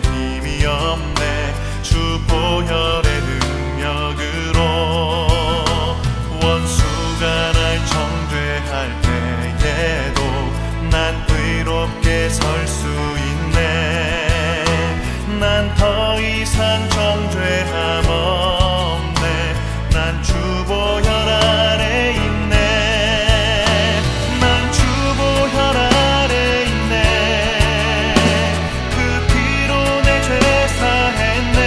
힘이 없네. 주 보혈의 능력으로 원수가 날 정죄할 때에도 난 의롭게 설 수 있네. 난 더 이상 정죄함 없네. 난 주 보혈 아래 있네. 난 주 보혈 아래 있네. 그 피로 내 죄 사했네.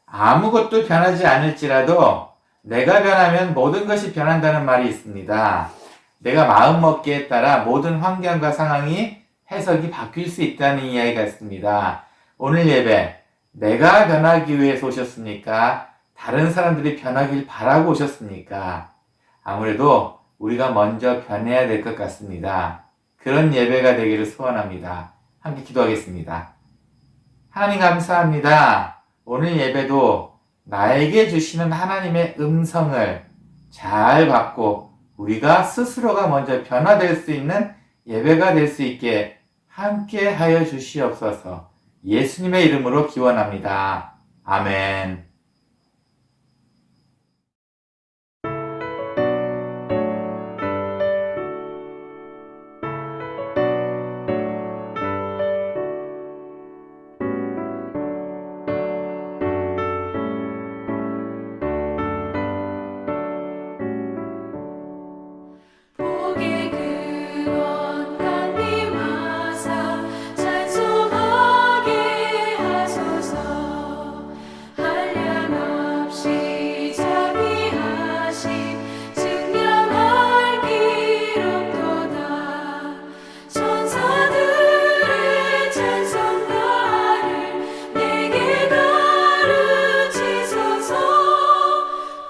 아무것도 변하지 않을지라도 내가 변하면 모든 것이 변한다는 말이 있습니다. 내가 마음먹기에 따라 모든 환경과 상황이 해석이 바뀔 수 있다는 이야기가 있습니다. 오늘 예배, 내가 변하기 위해서 오셨습니까? 다른 사람들이 변하길 바라고 오셨습니까? 아무래도 우리가 먼저 변해야 될 것 같습니다. 그런 예배가 되기를 소원합니다. 함께 기도하겠습니다. 하나님 감사합니다. 오늘 예배도 나에게 주시는 하나님의 음성을 잘 받고 우리가 스스로가 먼저 변화될 수 있는 예배가 될 수 있게 함께 하여 주시옵소서. 예수님의 이름으로 기원합니다. 아멘. 복의 근원 강림하사 찬송하게 하소서. 한량없이 자비하심 증명할 길 없도다. 천사들의 찬송가를 내게 가르치소서.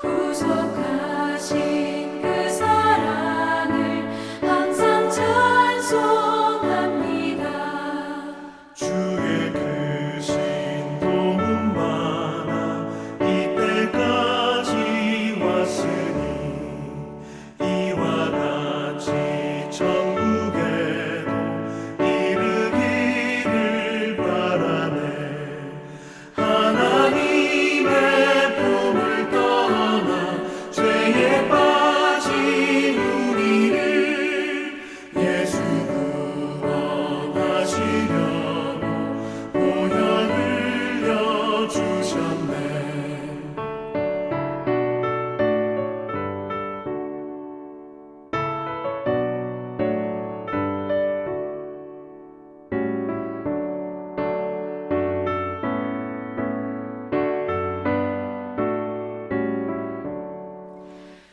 구속하신 그 사랑을 항상 찬송합니다. 주의 크신 도움 많아 이때까지 왔으니 이와 같이 천국에도 이르기를 바라네. 하나님의 품을 떠나 죄에 빠진 우리를 예수 구원하시려고 보혈 흘려주셨네.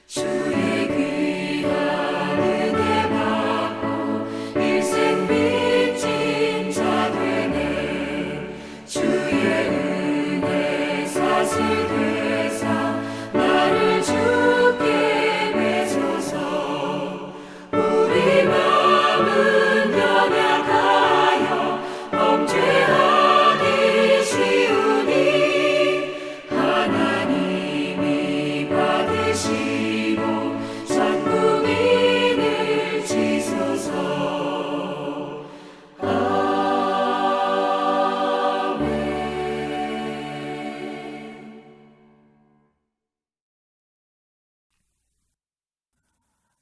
주의 귀한 은혜 받고 일생 빚진 자 되네. 주의 은혜 사슬되사 나를 주께 매소서. 우리 마음은 연약하여 범죄하기 쉬우니 하나님이 받으시고 전국인을 지소서. 아멘.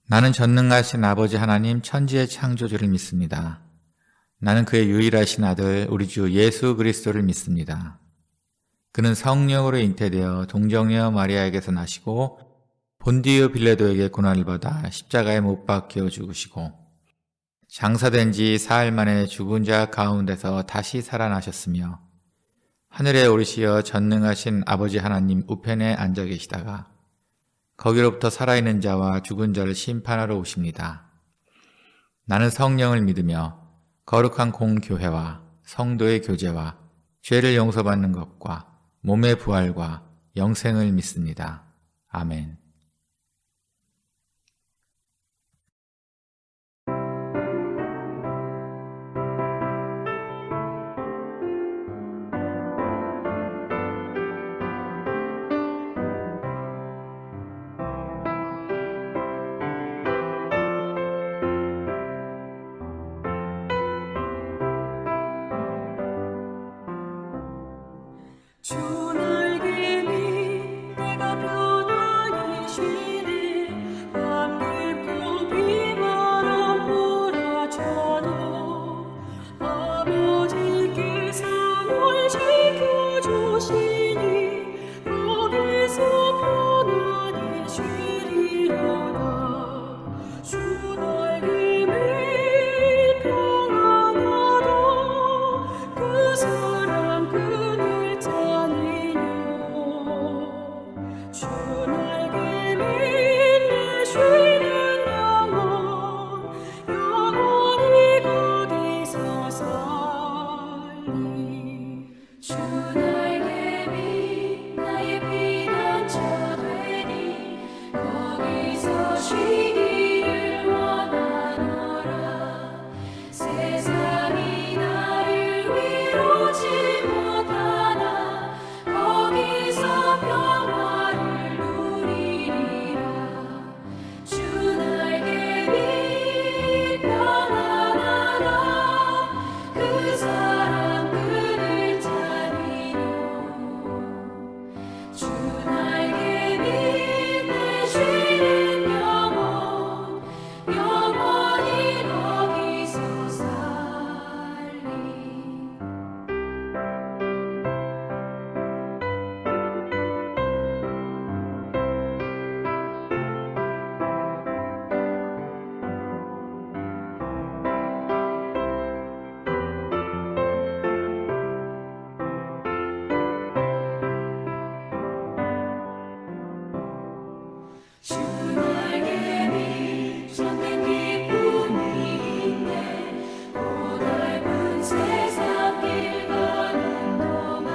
나는 전능하신 아버지 하나님 천지의 창조주를 믿습니다. 나는 그의 유일하신 아들 우리 주 예수 그리스도를 믿습니다. 그는 성령으로 잉태되어 동정녀 마리아에게서 나시고 본디오 빌라도에게 고난을 받아 십자가에 못 박혀 죽으시고 장사된 지 사흘 만에 죽은 자 가운데서 다시 살아나셨으며 하늘에 오르시어 전능하신 아버지 하나님 우편에 앉아 계시다가 거기로부터 살아있는 자와 죽은 자를 심판하러 오십니다. 나는 성령을 믿으며 거룩한 공교회와 성도의 교제와 죄를 용서받는 것과 몸의 부활과 영생을 믿습니다. 아멘. 주 날개니 내가 변하니 주 날개 밑에 쉬는 영혼 영원히 거기서 살리 주 날개 밑 나의 피난처 되니 거기서 쉬기를 원하노라 세상이 나를 위로치 못하나 거기서 평화를 누리리라 주 날개 밑 평안하라 그 사랑 그를 찾으려 주 날개 밑에 쉬는 영혼 영원히 거기서 살리 주 날개 밑 참된 기쁨이 있네 고달픈 세상 길 가는 동안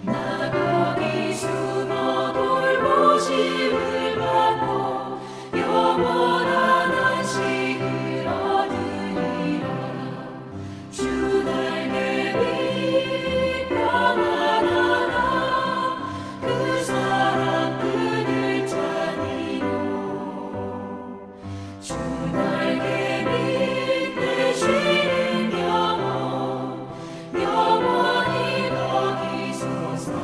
나 거기 숨어 돌보심을 받고 영원한 안식을 얻으리라 주 날개 밑 평안하라 그 사랑 그를 찾으려 주 날개 밑에 쉬는 영혼 영원히 거기서 살리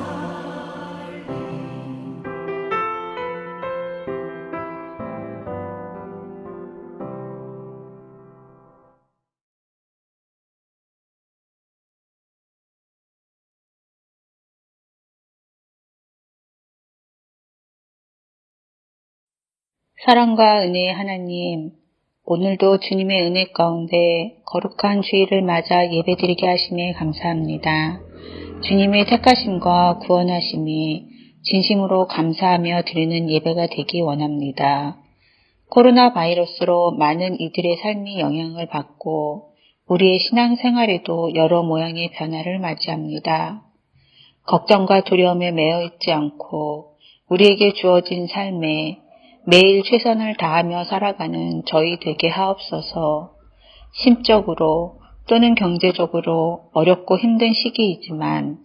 사랑과 은혜의 하나님, 오늘도 주님의 은혜 가운데 거룩한 주일을 맞아 예배드리게 하심에 감사합니다. 주님의 택하심과 구원하심이 진심으로 감사하며 드리는 예배가 되기 원합니다. 코로나 바이러스로 많은 이들의 삶이 영향을 받고 우리의 신앙생활에도 여러 모양의 변화를 맞이합니다. 걱정과 두려움에 매여 있지 않고 우리에게 주어진 삶에 매일 최선을 다하며 살아가는 저희 되게 하옵소서. 심적으로 또는 경제적으로 어렵고 힘든 시기이지만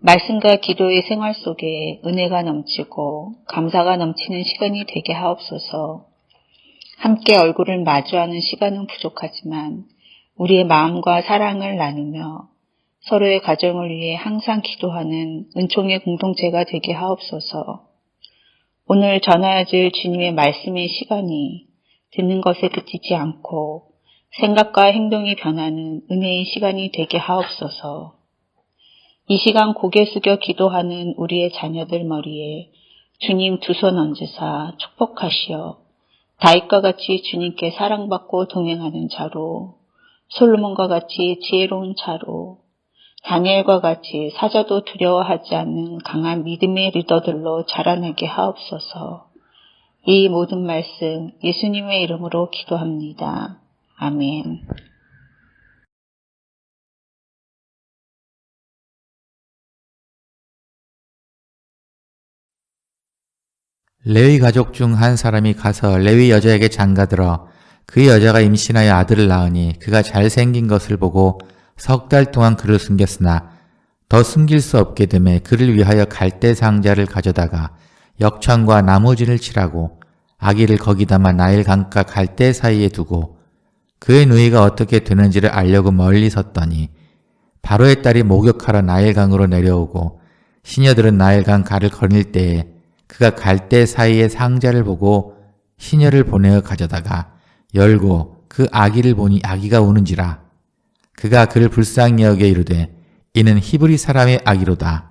말씀과 기도의 생활 속에 은혜가 넘치고 감사가 넘치는 시간이 되게 하옵소서. 함께 얼굴을 마주하는 시간은 부족하지만 우리의 마음과 사랑을 나누며 서로의 가정을 위해 항상 기도하는 은총의 공동체가 되게 하옵소서. 오늘 전하여질 주님의 말씀의 시간이 듣는 것에 그치지 않고 생각과 행동이 변하는 은혜의 시간이 되게 하옵소서. 이 시간 고개 숙여 기도하는 우리의 자녀들 머리에 주님 두 손 얹으사 축복하시어 다윗과 같이 주님께 사랑받고 동행하는 자로, 솔로몬과 같이 지혜로운 자로, 다니엘과 같이 사자도 두려워하지 않는 강한 믿음의 리더들로 자라나게 하옵소서. 이 모든 말씀 예수님의 이름으로 기도합니다. 아멘. 레위 가족 중 한 사람이 가서 레위 여자에게 장가들어 그 여자가 임신하여 아들을 낳으니 그가 잘생긴 것을 보고 3달 동안 그를 숨겼으나 더 숨길 수 없게 되매 그를 위하여 갈대 상자를 가져다가 역청과 나무진을 칠하고 아기를 거기 담아 나일 강가 갈대 사이에 두고 그의 누이가 어떻게 되는지를 알려고 멀리 섰더니 바로의 딸이 목욕하러 나일 강으로 내려오고 시녀들은 나일 강 가를 거닐 때에 그가 갈대 사이에 상자를 보고 시녀를 보내어 가져다가 열고 그 아기를 보니 아기가 우는지라. 그가 그를 불쌍히 여겨 이르되 이는 히브리 사람의 아기로다.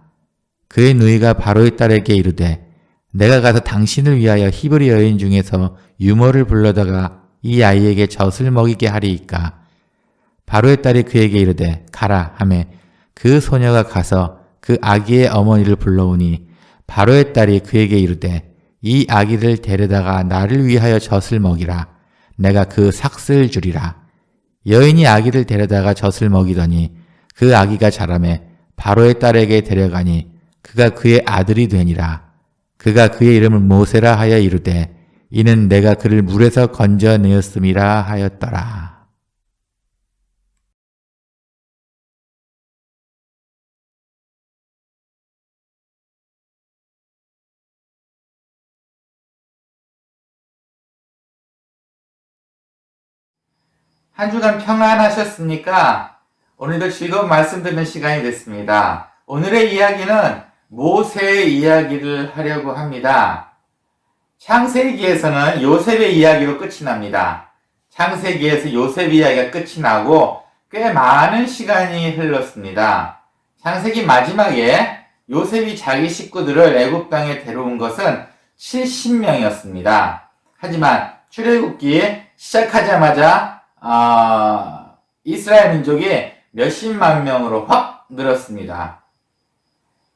그의 누이가 바로의 딸에게 이르되 내가 가서 당신을 위하여 히브리 여인 중에서 유모를 불러다가 이 아이에게 젖을 먹이게 하리이까. 바로의 딸이 그에게 이르되 가라 하매 그 소녀가 가서 그 아기의 어머니를 불러오니 바로의 딸이 그에게 이르되 이 아기를 데려다가 나를 위하여 젖을 먹이라. 내가 그 삭슬 주리라. 여인이 아기를 데려다가 젖을 먹이더니 그 아기가 자라매 바로의 딸에게 데려가니 그가 그의 아들이 되니라. 그가 그의 이름을 모세라 하여 이르되 이는 내가 그를 물에서 건져내었음이라 하였더라. 한 주간 평안하셨습니까? 오늘도 즐거운 말씀 듣는 시간이 됐습니다. 오늘의 이야기는 모세의 이야기를 하려고 합니다. 창세기에서는 요셉의 이야기로 끝이 납니다. 창세기에서 요셉 이야기가 끝이 나고 꽤 많은 시간이 흘렀습니다. 창세기 마지막에 요셉이 자기 식구들을 애굽 땅에 데려온 것은 70명이었습니다. 하지만 출애굽기 시작하자마자 이스라엘 민족이 몇십만 명으로 확 늘었습니다.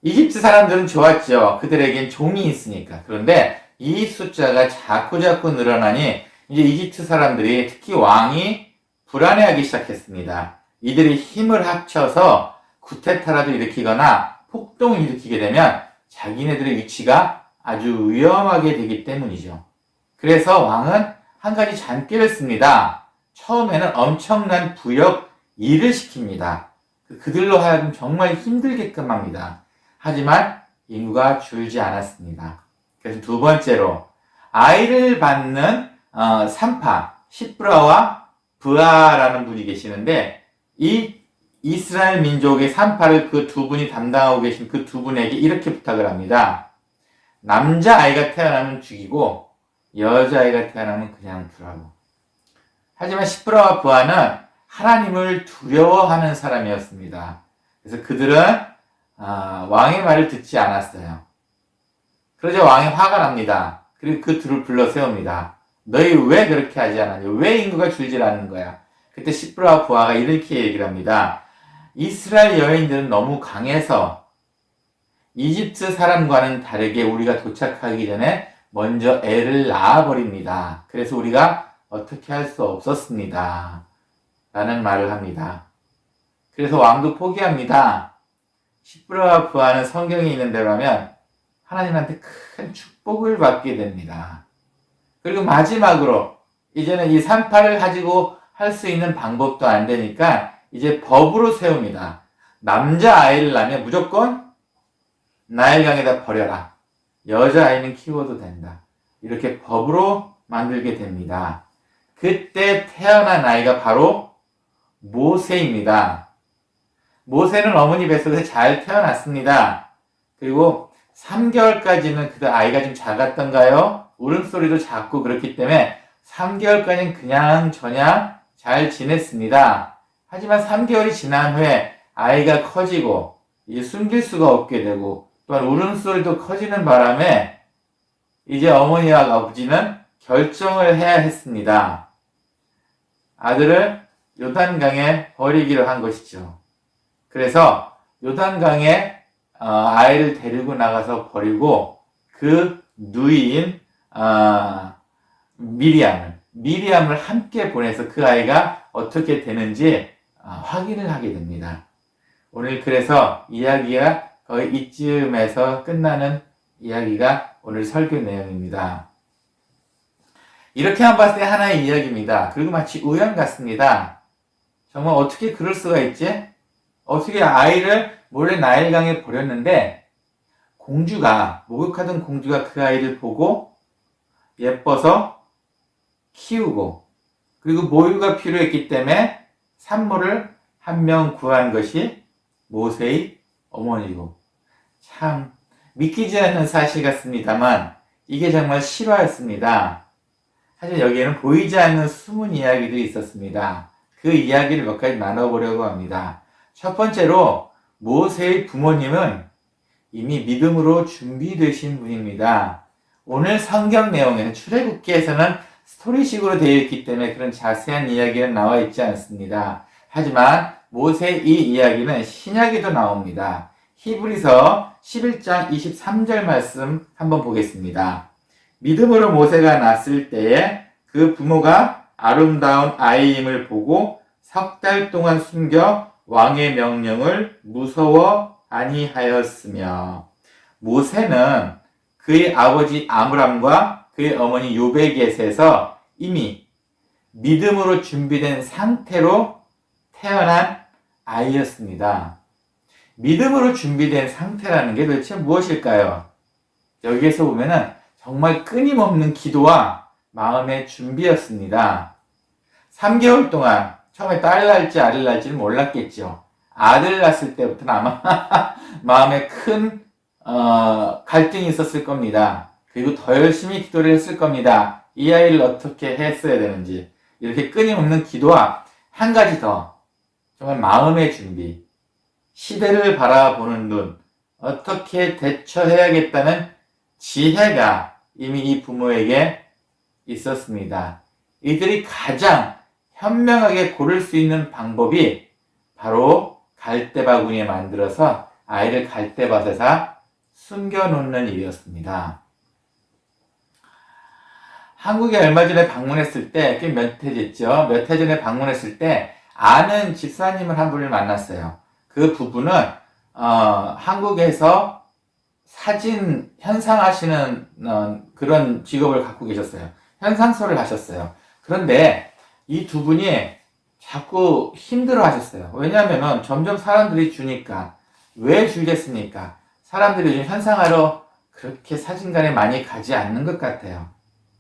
이집트 사람들은 좋았죠. 그들에겐 종이 있으니까. 그런데 이 숫자가 자꾸자꾸 늘어나니 이제 이집트 사람들이 특히 왕이 불안해하기 시작했습니다. 이들이 힘을 합쳐서 쿠데타라도 일으키거나 폭동을 일으키게 되면 자기네들의 위치가 아주 위험하게 되기 때문이죠. 그래서 왕은 한 가지 잔꾀를 씁니다. 처음에는 엄청난 부역 일을 시킵니다. 그들로 하여금 정말 힘들게끔 합니다. 하지만 인구가 줄지 않았습니다. 그래서 두 번째로 아이를 받는 산파 시프라와 브아라는 분이 계시는데 이 이스라엘 민족의 산파를 그 두 분이 담당하고 계신 그 두 분에게 이렇게 부탁을 합니다. 남자아이가 태어나면 죽이고 여자아이가 태어나면 그냥 두라고. 하지만 시프라와 부하는 하나님을 두려워하는 사람이었습니다. 그래서 그들은 왕의 말을 듣지 않았어요. 그러자 왕이 화가 납니다. 그리고 그 둘을 불러 세웁니다. 너희 왜 그렇게 하지 않았냐? 왜 인구가 줄질 않는 거야? 그때 시프라와 부하가 이렇게 얘기를 합니다. 이스라엘 여인들은 너무 강해서 이집트 사람과는 다르게 우리가 도착하기 전에 먼저 애를 낳아버립니다. 그래서 우리가 어떻게 할 수 없었습니다. 라는 말을 합니다. 그래서 왕도 포기합니다. 시프라와 부하는 성경에 있는 대로 하면 하나님한테 큰 축복을 받게 됩니다. 그리고 마지막으로 이제는 이 산파를 가지고 할 수 있는 방법도 안 되니까 이제 법으로 세웁니다. 남자아이를 낳으면 무조건 나일강에다 버려라. 여자아이는 키워도 된다. 이렇게 법으로 만들게 됩니다. 그때 태어난 아이가 바로 모세입니다. 모세는 어머니 뱃속에 잘 태어났습니다. 그리고 3개월까지는 그 아이가 좀 작았던가요? 울음소리도 작고 그렇기 때문에 3개월까지는 그냥 저냥 잘 지냈습니다. 하지만 3개월이 지난 후에 아이가 커지고 이제 숨길 수가 없게 되고 또한 울음소리도 커지는 바람에 이제 어머니와 아버지는 결정을 해야 했습니다. 아들을 요단강에 버리기로 한 것이죠. 그래서 요단강에 아이를 데리고 나가서 버리고 그 누이인 미리암을 함께 보내서 그 아이가 어떻게 되는지 확인을 하게 됩니다. 오늘 그래서 이야기가 거의 이쯤에서 끝나는 이야기가 오늘 설교 내용입니다. 이렇게만 봤을 때 하나의 이야기입니다. 그리고 마치 우연 같습니다. 정말 어떻게 그럴 수가 있지? 어떻게 아이를 몰래 나일강에 버렸는데 목욕하던 공주가 그 아이를 보고 예뻐서 키우고 그리고 모유가 필요했기 때문에 산모를 한 명 구한 것이 모세의 어머니고 참 믿기지 않는 사실 같습니다만 이게 정말 실화였습니다. 사실 여기에는 보이지 않는 숨은 이야기도 있었습니다. 그 이야기를 몇 가지 나눠보려고 합니다. 첫 번째로 모세의 부모님은 이미 믿음으로 준비되신 분입니다. 오늘 성경 내용에는 출애굽기에서는 스토리식으로 되어 있기 때문에 그런 자세한 이야기는 나와 있지 않습니다. 하지만 모세의 이 이야기는 신약에도 나옵니다. 히브리서 11장 23절 말씀 한번 보겠습니다. 믿음으로 모세가 낳았을 때에 그 부모가 아름다운 아이임을 보고 석 달 동안 숨겨 왕의 명령을 무서워 아니하였으며, 모세는 그의 아버지 아므람과 그의 어머니 요베겟에서 이미 믿음으로 준비된 상태로 태어난 아이였습니다. 믿음으로 준비된 상태라는 게 도대체 무엇일까요? 여기에서 보면은 정말 끊임없는 기도와 마음의 준비였습니다. 3개월 동안 처음에 딸 낳을지 아들 낳을지는 몰랐겠죠. 아들 낳았을 때부터는 아마 마음에 큰 갈등이 있었을 겁니다. 그리고 더 열심히 기도를 했을 겁니다. 이 아이를 어떻게 했어야 되는지. 이렇게 끊임없는 기도와 한 가지 더, 정말 마음의 준비, 시대를 바라보는 눈, 어떻게 대처해야겠다는 지혜가 이미 이 부모에게 있었습니다. 이들이 가장 현명하게 고를 수 있는 방법이 바로 갈대바구니에 만들어서 아이를 갈대밭에서 숨겨놓는 일이었습니다. 한국에 얼마 전에 방문했을 때, 꽤 몇 해 됐죠? 몇 해 전에 방문했을 때 아는 집사님을 한 분을 만났어요. 그 부부는 한국에서 사진 현상하시는 그런 직업을 갖고 계셨어요. 현상소를 하셨어요. 그런데 이 두 분이 자꾸 힘들어 하셨어요. 왜냐하면 점점 사람들이 주니까. 왜 주겠습니까? 사람들이 요즘 현상하러 그렇게 사진관에 많이 가지 않는 것 같아요.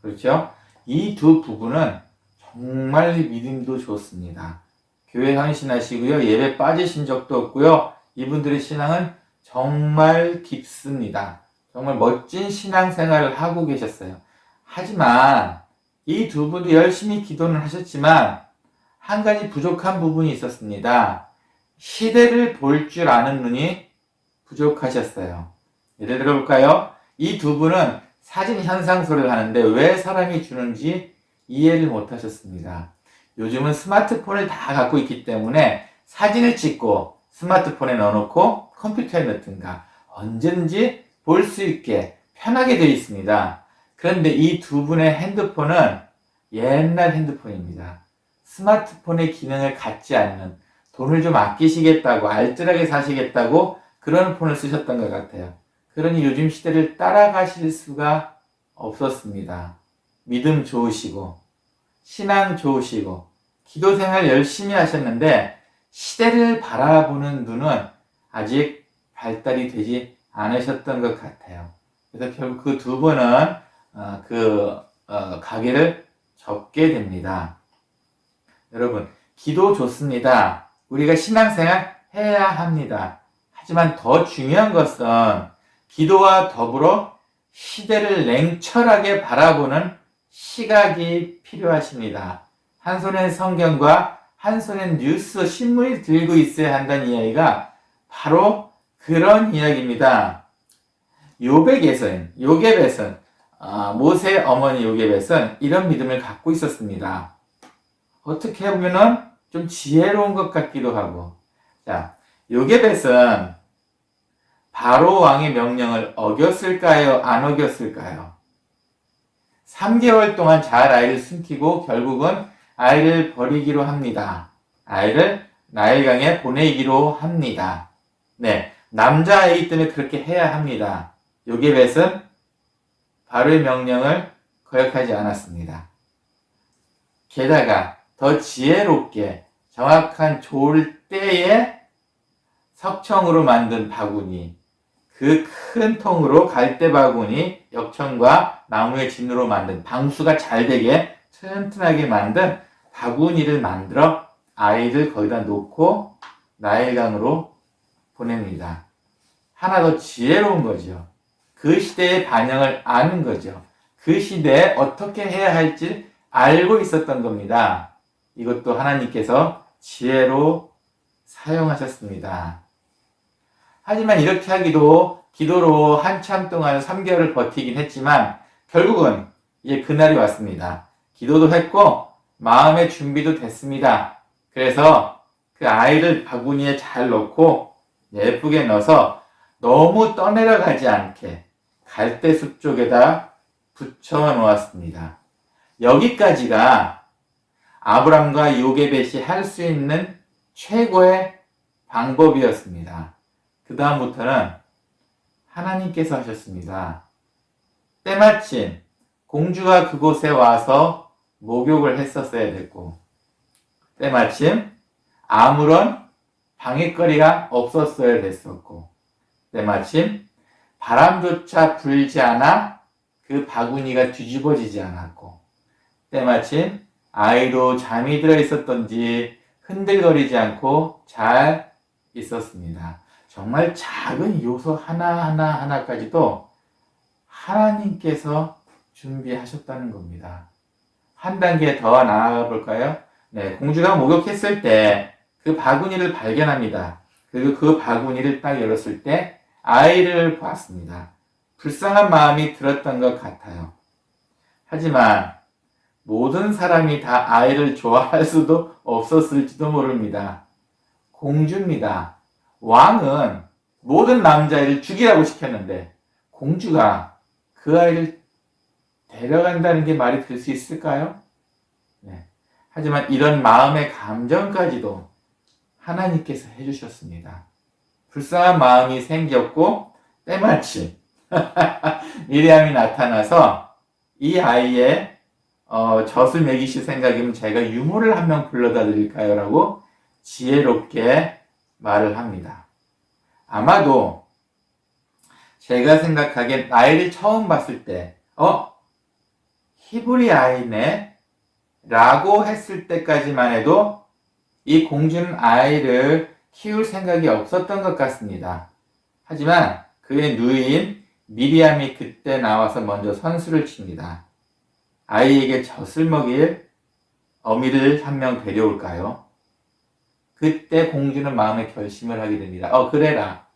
그렇죠? 이 두 부부는 정말 믿음도 좋습니다. 교회 헌신하시고요. 예배 빠지신 적도 없고요. 이분들의 신앙은 정말 깊습니다. 정말 멋진 신앙생활을 하고 계셨어요. 하지만 이 두 분도 열심히 기도는 하셨지만 한 가지 부족한 부분이 있었습니다. 시대를 볼 줄 아는 눈이 부족하셨어요. 예를 들어볼까요? 이 두 분은 사진 현상소를 하는데 왜 사람이 주는지 이해를 못 하셨습니다. 요즘은 스마트폰을 다 갖고 있기 때문에 사진을 찍고 스마트폰에 넣어놓고 컴퓨터에 넣든가 언제든지 볼 수 있게 편하게 되어 있습니다. 그런데 이 두 분의 핸드폰은 옛날 핸드폰입니다. 스마트폰의 기능을 갖지 않는, 돈을 좀 아끼시겠다고, 알뜰하게 사시겠다고 그런 폰을 쓰셨던 것 같아요. 그러니 요즘 시대를 따라가실 수가 없었습니다. 믿음 좋으시고 신앙 좋으시고 기도 생활 열심히 하셨는데 시대를 바라보는 눈은 아직 발달이 되지 않으셨던 것 같아요. 그래서 결국 그 두 분은 가게를 접게 됩니다. 여러분, 기도 좋습니다. 우리가 신앙생활 해야 합니다. 하지만 더 중요한 것은 기도와 더불어 시대를 냉철하게 바라보는 시각이 필요하십니다. 한 손엔 성경과 한 손엔 뉴스, 신문을 들고 있어야 한다는 이야기가 바로 그런 이야기입니다. 요국벳은 모세 어머니 요국벳은 이런 믿음을 갖고 있었습니다. 어떻게 보면은 좀 지혜로운 것 같기도 하고. 자, 요국벳은 바로 왕의 명령을 어겼을까요? 안 어겼을까요? 3개월 동안 잘 아이를 숨기고 결국은 아이를 버리기로 합니다. 아이를 나일강에 보내기로 합니다. 네, 남자아이기 때문에 그렇게 해야 합니다. 요국벳은 바로의 명령을 거역하지 않았습니다. 게다가 더 지혜롭게 정확한 좋을 때에 석청으로 만든 바구니, 그 큰 통으로 갈대 바구니, 역청과 나무의 진으로 만든 방수가 잘 되게 튼튼하게 만든 바구니를 만들어 아이를 거기다 놓고 나일강으로 보냅니다. 하나 더 지혜로운 거죠. 그 시대의 반영을 아는 거죠. 그 시대에 어떻게 해야 할지 알고 있었던 겁니다. 이것도 하나님께서 지혜로 사용하셨습니다. 하지만 이렇게 하기도 기도로 한참 동안 3개월을 버티긴 했지만 결국은 이제 그날이 왔습니다. 기도도 했고 마음의 준비도 됐습니다. 그래서 그 아이를 바구니에 잘 넣고 예쁘게 넣어서 너무 떠내려가지 않게 갈대숲 쪽에다 붙여 놓았습니다. 여기까지가 아브람과 요게벳이 할 수 있는 최고의 방법이었습니다. 그 다음부터는 하나님께서 하셨습니다. 때마침 공주가 그곳에 와서 목욕을 했었어야 됐고, 때마침 아무런 방해거리가 없었어야 됐었고, 때마침 바람조차 불지 않아 그 바구니가 뒤집어지지 않았고, 때마침 아이도 잠이 들어 있었던지 흔들거리지 않고 잘 있었습니다. 정말 작은 요소 하나까지도 하나님께서 준비하셨다는 겁니다. 한 단계 더 나아가 볼까요? 네, 공주가 목욕했을 때 그 바구니를 발견합니다. 그리고 그 바구니를 딱 열었을 때 아이를 보았습니다. 불쌍한 마음이 들었던 것 같아요. 하지만 모든 사람이 다 아이를 좋아할 수도 없었을지도 모릅니다. 공주입니다. 왕은 모든 남자아이를 죽이라고 시켰는데 공주가 그 아이를 데려간다는 게 말이 될 수 있을까요? 네. 하지만 이런 마음의 감정까지도 하나님께서 해주셨습니다. 불쌍한 마음이 생겼고 때마침 미리암이 나타나서 이 아이의 젖을 먹이실 생각이면 제가 유모를 한 명 불러다 드릴까요? 라고 지혜롭게 말을 합니다. 아마도 제가 생각하기엔 아이를 처음 봤을 때 히브리 아이네 라고 했을 때까지만 해도 이 공주는 아이를 키울 생각이 없었던 것 같습니다. 하지만 그의 누이인 미리암이 그때 나와서 먼저 선수를 칩니다. 아이에게 젖을 먹일 어미를 한 명 데려올까요? 그때 공주는 마음의 결심을 하게 됩니다. 그래라.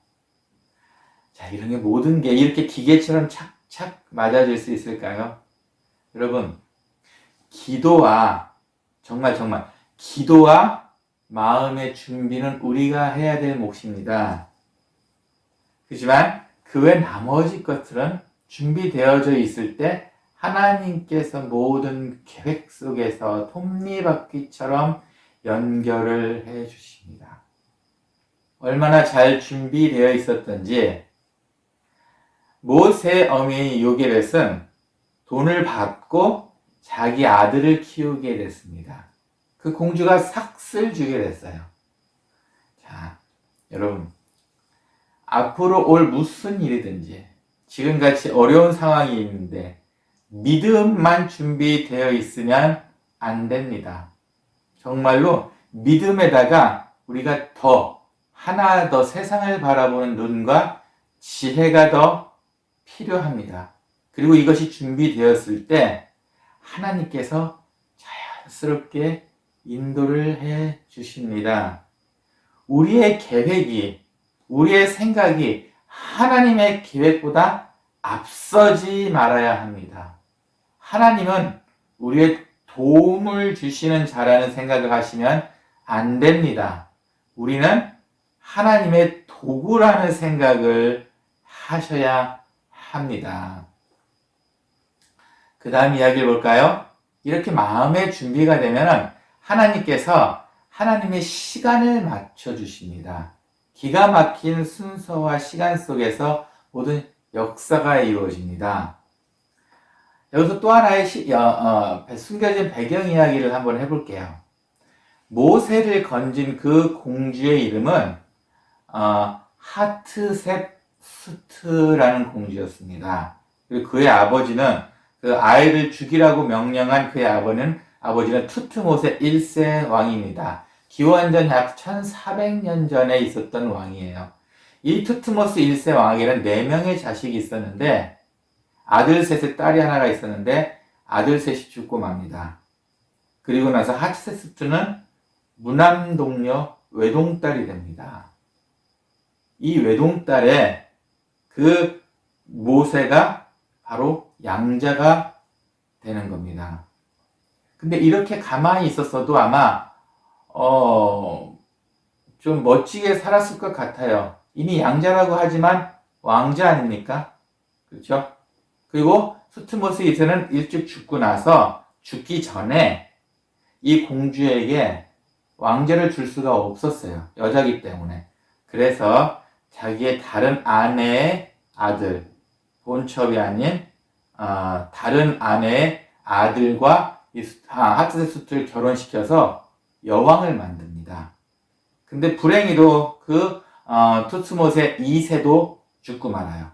자, 이런 게 모든 게 이렇게 기계처럼 착착 맞아질 수 있을까요? 여러분, 기도와 정말 기도와 마음의 준비는 우리가 해야 될 몫입니다. 그렇지만 그 외 나머지 것들은 준비되어져 있을 때 하나님께서 모든 계획 속에서 톱니바퀴처럼 연결을 해 주십니다. 얼마나 잘 준비되어 있었던지 모세 어미 요게벳은 돈을 받고 자기 아들을 키우게 됐습니다. 그 공주가 삭슬 주게 됐어요. 자, 여러분, 앞으로 올 무슨 일이든지 지금같이 어려운 상황이 있는데 믿음만 준비되어 있으면 안 됩니다. 정말로 믿음에다가 우리가 하나 더 세상을 바라보는 눈과 지혜가 더 필요합니다. 그리고 이것이 준비되었을 때 하나님께서 자연스럽게 인도를 해 주십니다. 우리의 계획이, 우리의 생각이 하나님의 계획보다 앞서지 말아야 합니다. 하나님은 우리의 도움을 주시는 자라는 생각을 하시면 안 됩니다. 우리는 하나님의 도구라는 생각을 하셔야 합니다. 그 다음 이야기를 볼까요? 이렇게 마음의 준비가 되면 하나님께서 하나님의 시간을 맞춰주십니다. 기가 막힌 순서와 시간 속에서 모든 역사가 이루어집니다. 여기서 또 하나의 숨겨진 배경 이야기를 한번 해볼게요. 모세를 건진 그 공주의 이름은 하트셉수트라는 공주였습니다. 그리고 그의 아버지는 그 아이를 죽이라고 명령한 그의 아버지는 투트모세 1세 왕입니다. 기원전 약 1400년 전에 있었던 왕이에요. 이 투트모스 1세 왕에게는 4명의 자식이 있었는데 아들 셋에 딸이 하나가 있었는데 아들 셋이 죽고 맙니다. 그리고 나서 하트세스트는 무남동녀 외동딸이 됩니다. 이 외동딸의 그 모세가 바로 양자가 되는 겁니다. 근데 이렇게 가만히 있었어도 아마 좀 멋지게 살았을 것 같아요. 이미 양자라고 하지만 왕자 아닙니까? 그렇죠? 그리고 수트모스 2세는 일찍 죽고 나서 죽기 전에 이 공주에게 왕자를 줄 수가 없었어요. 여자기 때문에. 그래서 자기의 다른 아내의 아들, 본첩이 아닌 다른 아내의 아들과 하트세스트를 결혼시켜서 여왕을 만듭니다. 근데 불행히도 그 투트모세 2세도 죽고 말아요.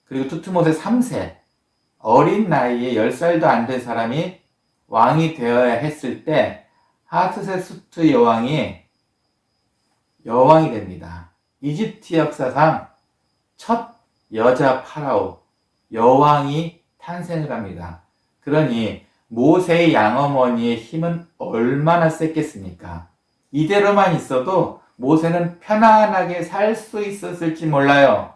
그리고 투트모세 3세, 어린 나이에 10살도 안 된 사람이 왕이 되어야 했을 때 하트세스트 여왕이 됩니다. 이집트 역사상 첫 여자 파라오, 여왕이 탄생을 합니다. 그러니 모세의 양어머니의 힘은 얼마나 셌겠습니까? 이대로만 있어도 모세는 편안하게 살 수 있었을지 몰라요.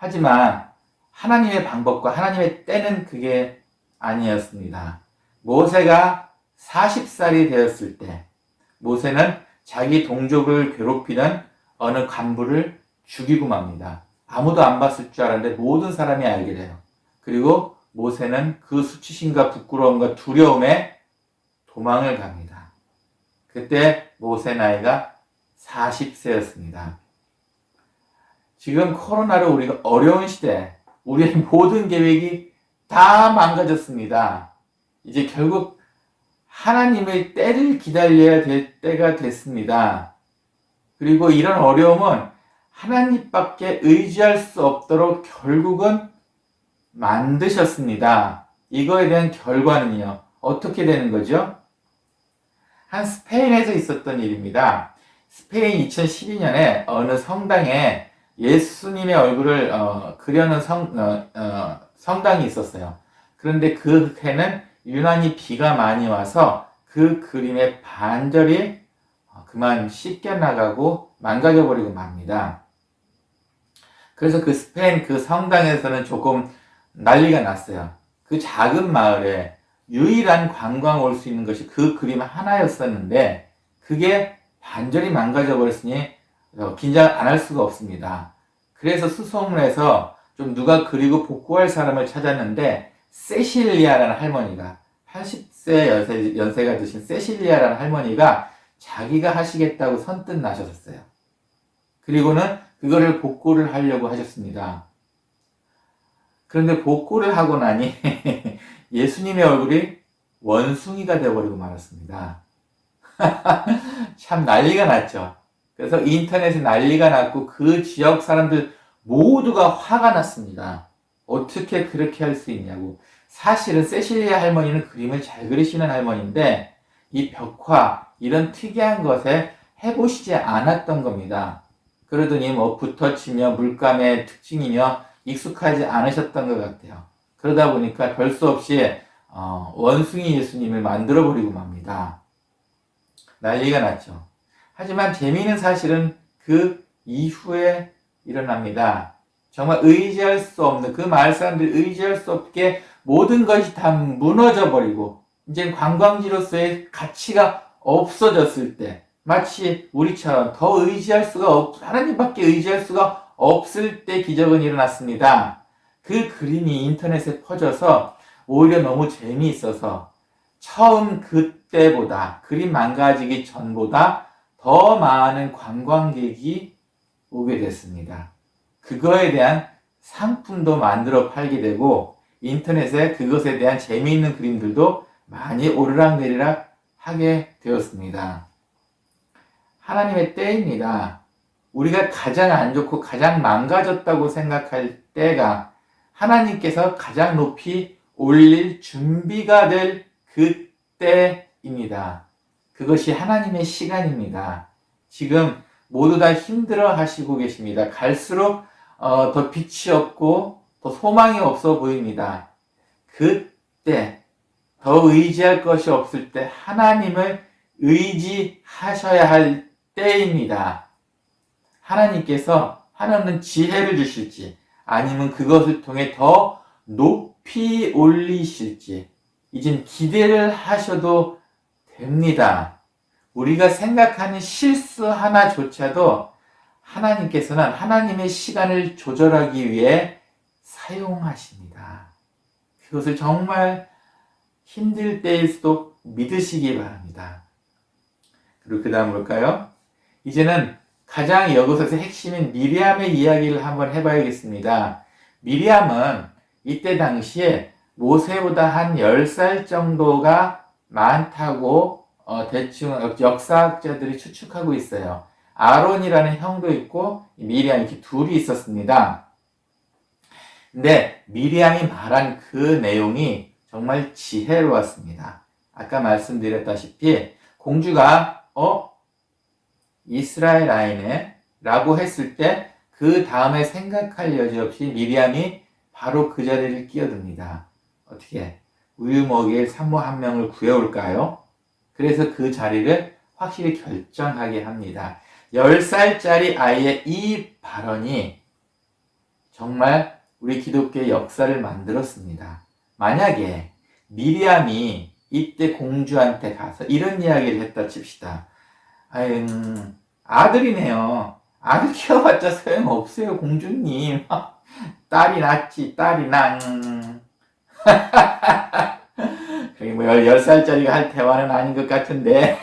하지만 하나님의 방법과 하나님의 때는 그게 아니었습니다. 모세가 40살이 되었을 때 모세는 자기 동족을 괴롭히던 어느 간부를 죽이고 맙니다. 아무도 안 봤을 줄 알았는데 모든 사람이 알게 돼요. 그리고 모세는 그 수치심과 부끄러움과 두려움에 도망을 갑니다. 그때 모세 나이가 40세였습니다. 지금 코로나로 우리가 어려운 시대, 우리의 모든 계획이 다 망가졌습니다. 이제 결국 하나님의 때를 기다려야 될 때가 됐습니다. 그리고 이런 어려움은 하나님밖에 의지할 수 없도록 결국은 만드셨습니다. 이거에 대한 결과는요, 어떻게 되는 거죠? 한 스페인에서 있었던 일입니다. 스페인 2012년에 어느 성당에 예수님의 얼굴을 그려놓은 성당이 있었어요. 그런데 그 해는 유난히 비가 많이 와서 그 그림의 반절이 그만 씻겨나가고 망가져버리고 맙니다. 그래서 그 스페인 그 성당에서는 조금 난리가 났어요. 그 작은 마을에 유일한 관광 올 수 있는 것이 그 그림 하나였었는데 그게 반절이 망가져 버렸으니 긴장 안 할 수가 없습니다. 그래서 수소문해서 좀 누가 그리고 복구할 사람을 찾았는데 세실리아라는 할머니가 80세 연세가 드신 세실리아라는 할머니가 자기가 하시겠다고 선뜻 나셨어요. 그리고는 그거를 복구를 하려고 하셨습니다. 그런데 복구를 하고 나니 예수님의 얼굴이 원숭이가 되어버리고 말았습니다. 참 난리가 났죠. 그래서 인터넷에 난리가 났고 그 지역 사람들 모두가 화가 났습니다. 어떻게 그렇게 할 수 있냐고. 사실은 세실리아 할머니는 그림을 잘 그리시는 할머니인데 이 벽화 이런 특이한 것에 해보시지 않았던 겁니다. 그러더니 뭐 붓터치며 물감의 특징이며 익숙하지 않으셨던 것 같아요. 그러다 보니까 별 수 없이 원숭이 예수님을 만들어버리고 맙니다. 난리가 났죠. 하지만 재미있는 사실은 그 이후에 일어납니다. 정말 의지할 수 없는, 그 마을 사람들이 의지할 수 없게 모든 것이 다 무너져 버리고 이제 관광지로서의 가치가 없어졌을 때 마치 우리처럼 더 의지할 수가 하나님밖에 의지할 수가 없을 때 기적은 일어났습니다. 그 그림이 인터넷에 퍼져서 오히려 너무 재미있어서 처음 그때보다 그림 망가지기 전보다 더 많은 관광객이 오게 됐습니다. 그거에 대한 상품도 만들어 팔게 되고 인터넷에 그것에 대한 재미있는 그림들도 많이 오르락내리락 하게 되었습니다. 하나님의 때입니다. 우리가 가장 안 좋고 가장 망가졌다고 생각할 때가 하나님께서 가장 높이 올릴 준비가 될 그때입니다. 그것이 하나님의 시간입니다. 지금 모두 다 힘들어 하시고 계십니다. 갈수록 더 빛이 없고 더 소망이 없어 보입니다. 그때 더 의지할 것이 없을 때 하나님을 의지하셔야 할 때입니다. 하나님께서 하나님은 지혜를 주실지 아니면 그것을 통해 더 높이 올리실지 이젠 기대를 하셔도 됩니다. 우리가 생각하는 실수 하나조차도 하나님께서는 하나님의 시간을 조절하기 위해 사용하십니다. 그것을 정말 힘들 때일수록 믿으시기 바랍니다. 그리고 그 다음 볼까요? 이제는 가장 여기서의 핵심인 미리암의 이야기를 한번 해봐야겠습니다. 미리암은 이때 당시에 모세보다 한 10살 정도가 많다고 대충 역사학자들이 추측하고 있어요. 아론이라는 형도 있고 미리암 이렇게 둘이 있었습니다. 근데 미리암이 말한 그 내용이 정말 지혜로웠습니다. 아까 말씀드렸다시피 공주가 이스라엘 아이네 라고 했을 때 그 다음에 생각할 여지 없이 미리암이 바로 그 자리를 끼어듭니다. 어떻게? 우유 먹일 산모 한 명을 구해올까요? 그래서 그 자리를 확실히 결정하게 합니다. 10살짜리 아이의 이 발언이 정말 우리 기독교의 역사를 만들었습니다. 만약에 미리암이 이때 공주한테 가서 이런 이야기를 했다 칩시다. 아들이네요. 아들 키워봤자 소용없어요, 공주님. 딸이 낫지, 딸이 난. 그게 뭐 10살짜리가 할 대화는 아닌 것 같은데.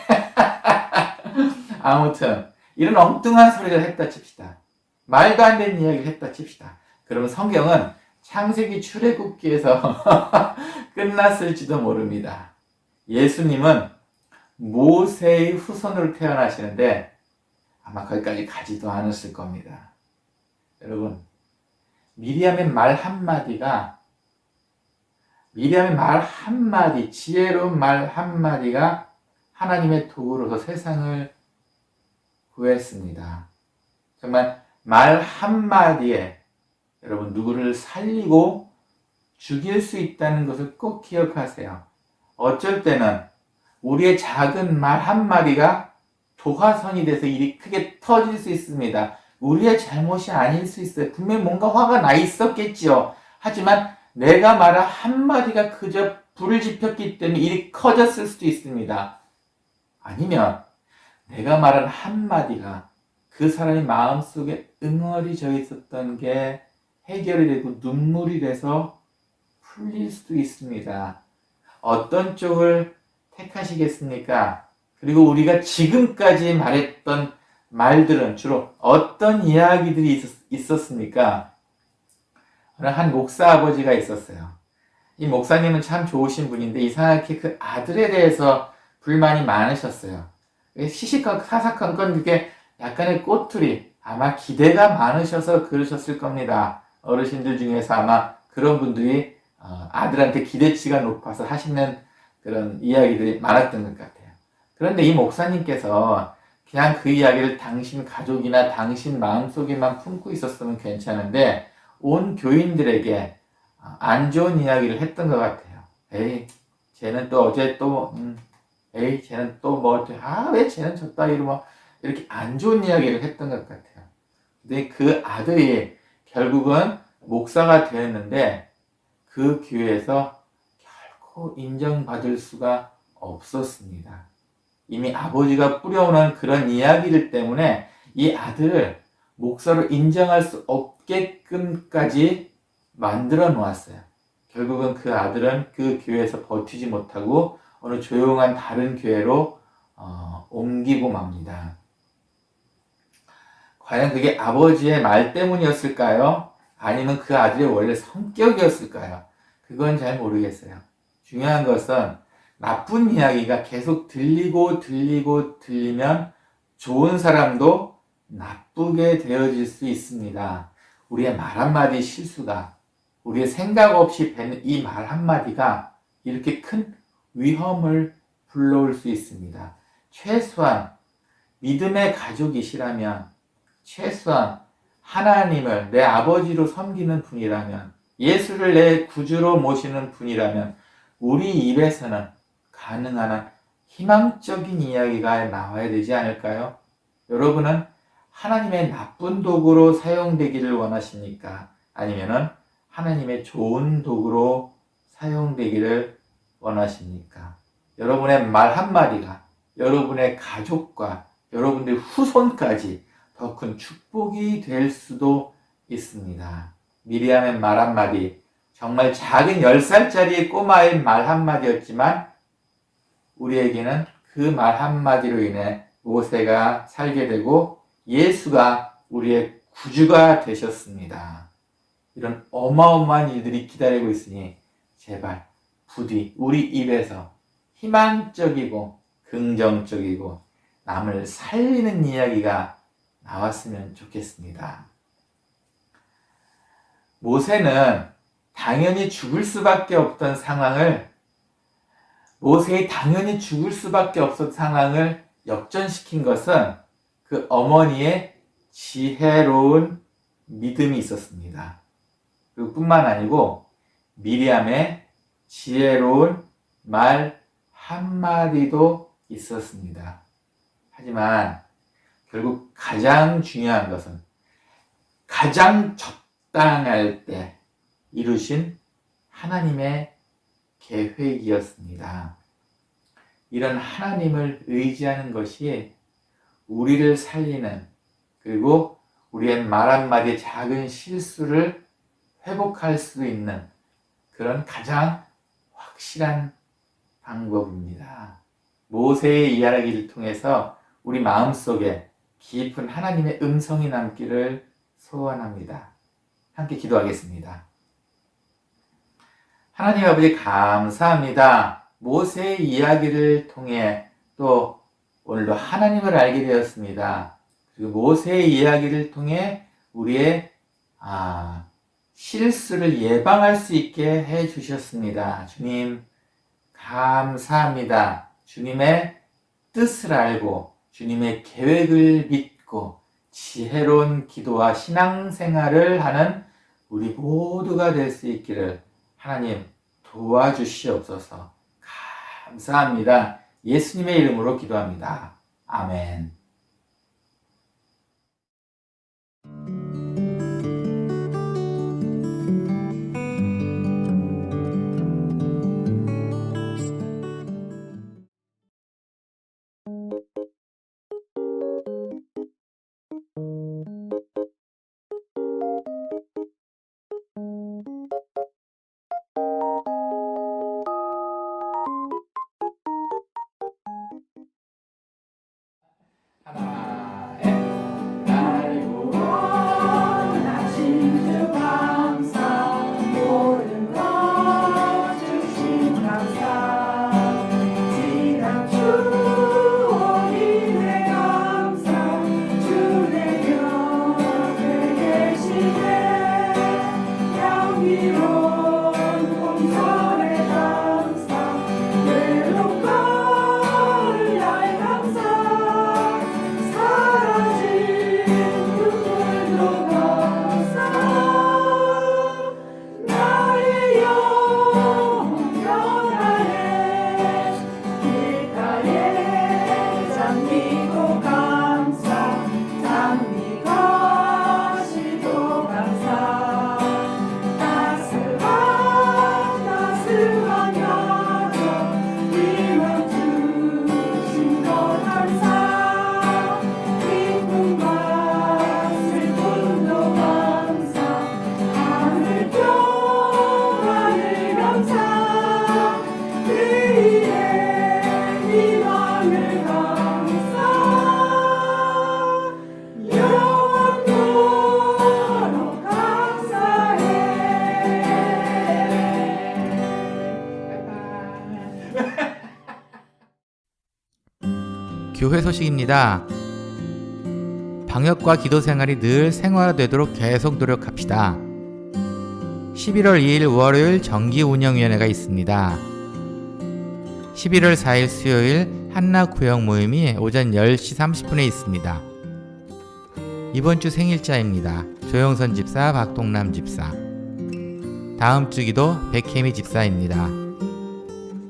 아무튼 이런 엉뚱한 소리를 했다 칩시다. 말도 안 되는 이야기를 했다 칩시다. 그러면 성경은 창세기 출애굽기에서 끝났을지도 모릅니다. 예수님은 모세의 후손으로 태어나시는데 아마 거기까지 가지도 않았을 겁니다. 여러분, 미리암의 말 한마디가, 지혜로운 말 한마디가 하나님의 도구로서 세상을 구했습니다. 정말 말 한마디에 여러분 누구를 살리고 죽일 수 있다는 것을 꼭 기억하세요. 어쩔 때는 우리의 작은 말 한마디가 도화선이 돼서 일이 크게 터질 수 있습니다. 우리의 잘못이 아닐 수 있어요. 분명히 뭔가 화가 나 있었겠지요. 하지만 내가 말한 한마디가 그저 불을 지폈기 때문에 일이 커졌을 수도 있습니다. 아니면 내가 말한 한마디가 그 사람의 마음속에 응어리 져 있었던 게 해결이 되고 눈물이 돼서 풀릴 수도 있습니다. 어떤 쪽을 택하시겠습니까? 그리고 우리가 지금까지 말했던 말들은 주로 어떤 이야기들이 있었습니까? 한 목사 아버지가 있었어요. 이 목사님은 참 좋으신 분인데 이상하게 그 아들에 대해서 불만이 많으셨어요. 시시사사건건 그게 약간의 꼬투리, 아마 기대가 많으셔서 그러셨을 겁니다. 어르신들 중에서 아마 그런 분들이 아들한테 기대치가 높아서 하시는 그런 이야기들이 많았던 것 같아요. 그런데 이 목사님께서 그냥 그 이야기를 당신 가족이나 당신 마음속에만 품고 있었으면 괜찮은데 온 교인들에게 안 좋은 이야기를 했던 것 같아요. 쟤는 또 어제 또 쟤는 또 왜 쟤는 저 따위로 뭐 이렇게 안 좋은 이야기를 했던 것 같아요. 근데 그 아들이 결국은 목사가 되었는데 그 교회에서 결코 인정받을 수가 없었습니다. 이미 아버지가 뿌려오는 그런 이야기들 때문에 이 아들을 목사로 인정할 수 없게끔까지 만들어 놓았어요. 결국은 그 아들은 그 교회에서 버티지 못하고 어느 조용한 다른 교회로 옮기고 맙니다. 과연 그게 아버지의 말 때문이었을까요? 아니면 그 아들의 원래 성격이었을까요? 그건 잘 모르겠어요. 중요한 것은 나쁜 이야기가 계속 들리면 좋은 사람도 나쁘게 되어질 수 있습니다. 우리의 말 한마디 실수가, 우리의 생각 없이 뱉는 이 말 한마디가 이렇게 큰 위험을 불러올 수 있습니다. 최소한 믿음의 가족이시라면, 최소한 하나님을 내 아버지로 섬기는 분이라면, 예수를 내 구주로 모시는 분이라면 우리 입에서는 가능한 한 희망적인 이야기가 나와야 되지 않을까요? 여러분은 하나님의 나쁜 도구로 사용되기를 원하십니까? 아니면은 하나님의 좋은 도구로 사용되기를 원하십니까? 여러분의 말 한마디가 여러분의 가족과 여러분의 후손까지 더 큰 축복이 될 수도 있습니다. 미리암의 말 한마디, 정말 작은 10살짜리 꼬마의 말 한마디였지만 우리에게는 그 말 한마디로 인해 모세가 살게 되고 예수가 우리의 구주가 되셨습니다. 이런 어마어마한 일들이 기다리고 있으니 제발 부디 우리 입에서 희망적이고 긍정적이고 남을 살리는 이야기가 나왔으면 좋겠습니다. 모세는 당연히 죽을 수밖에 없던 상황을 모세의 당연히 죽을 수밖에 없었던 상황을 역전시킨 것은 그 어머니의 지혜로운 믿음이 있었습니다. 그뿐만 아니고 미리암의 지혜로운 말 한마디도 있었습니다. 하지만 결국 가장 중요한 것은 가장 적당할 때 이루신 하나님의 계획이었습니다. 이런 하나님을 의지하는 것이 우리를 살리는, 그리고 우리의 말 한마디의 작은 실수를 회복할 수 있는 그런 가장 확실한 방법입니다. 모세의 이야기를 통해서 우리 마음속에 깊은 하나님의 음성이 남기를 소원합니다. 함께 기도하겠습니다. 하나님 아버지 감사합니다. 모세의 이야기를 통해 또 오늘도 하나님을 알게 되었습니다. 그리고 모세의 이야기를 통해 우리의 실수를 예방할 수 있게 해 주셨습니다. 주님 감사합니다. 주님의 뜻을 알고 주님의 계획을 믿고 지혜로운 기도와 신앙생활을 하는 우리 모두가 될 수 있기를 하나님 도와주시옵소서. 감사합니다. 예수님의 이름으로 기도합니다. 아멘. 하나, 알고 원하신 주 감사 모든 것 주신 감사 지난 추억이네 감사 주 내 곁에 계시네 향기로운 공전의 감사 외로운 걸 나의 감사 사라진 눈물도 감사 나의 영혼 변하네 길가에 잠기고 감사 잠기 가시도 감사 따스한 가족 힘을 주신 것 감사 기쁨과 슬픔도 감사 하늘 평안을 감사 그의 희망을 감사 영원토록 감사해. 교회 소식입니다. 방역과 기도 생활이 늘 생활화되도록 계속 노력합시다. 11월 2일 월요일 정기운영위원회가 있습니다. 11월 4일 수요일 한나구역 모임이 오전 10시 30분에 있습니다. 이번 주 생일자입니다. 조영선 집사, 박동남 집사. 다음 주 기도 백혜미 집사입니다.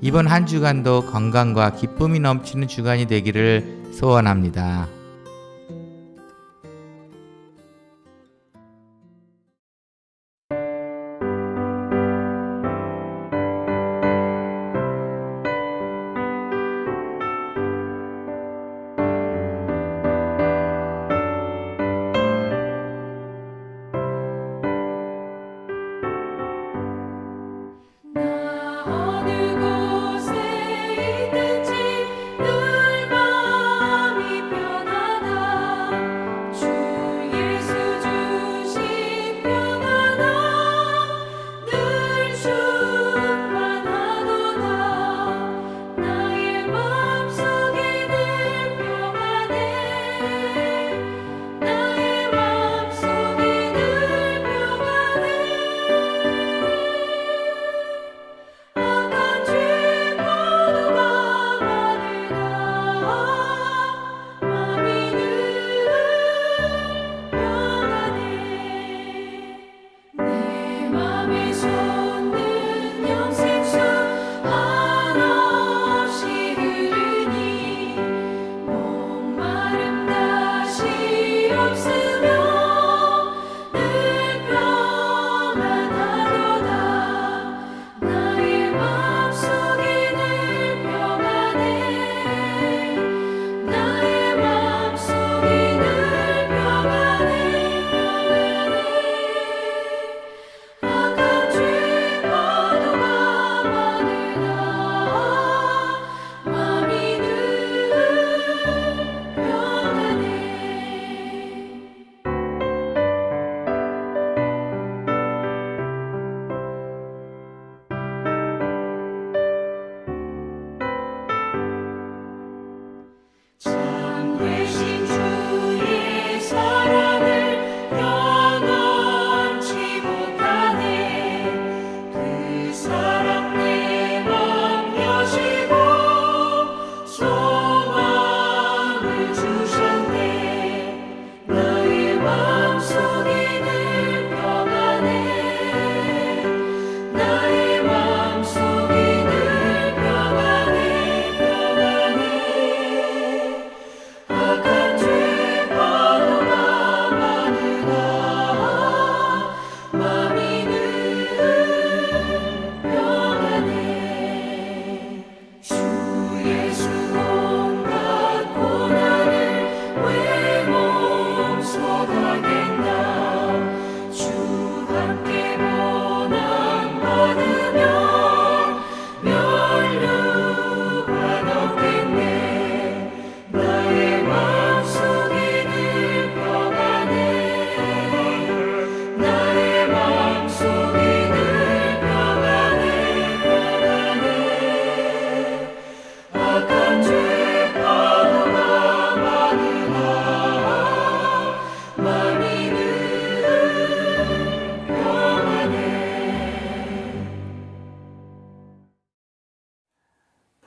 이번 한 주간도 건강과 기쁨이 넘치는 주간이 되기를 소원합니다.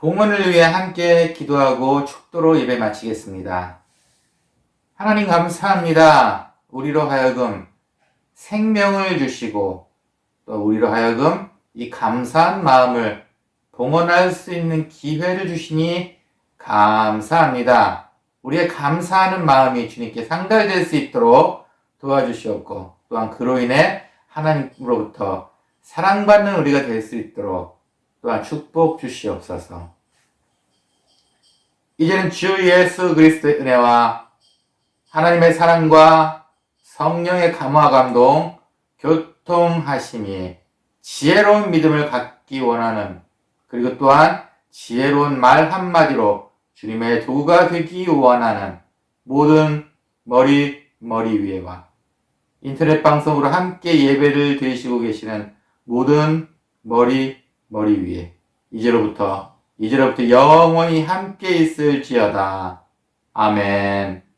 봉헌을 위해 함께 기도하고 축도로 예배 마치겠습니다. 하나님 감사합니다. 우리로 하여금 생명을 주시고 또 우리로 하여금 이 감사한 마음을 봉헌할 수 있는 기회를 주시니 감사합니다. 우리의 감사하는 마음이 주님께 상달될 수 있도록 도와주시옵고 또한 그로 인해 하나님으로부터 사랑받는 우리가 될 수 있도록 또한 축복 주시옵소서. 이제는 주 예수 그리스도의 은혜와 하나님의 사랑과 성령의 감화 감동, 교통하심이 지혜로운 믿음을 갖기 원하는 그리고 또한 지혜로운 말 한마디로 주님의 도구가 되기 원하는 모든 머리 위에와 인터넷 방송으로 함께 예배를 드리시고 계시는 모든 머리 위에 이제로부터 영원히 함께 있을지어다. 아멘.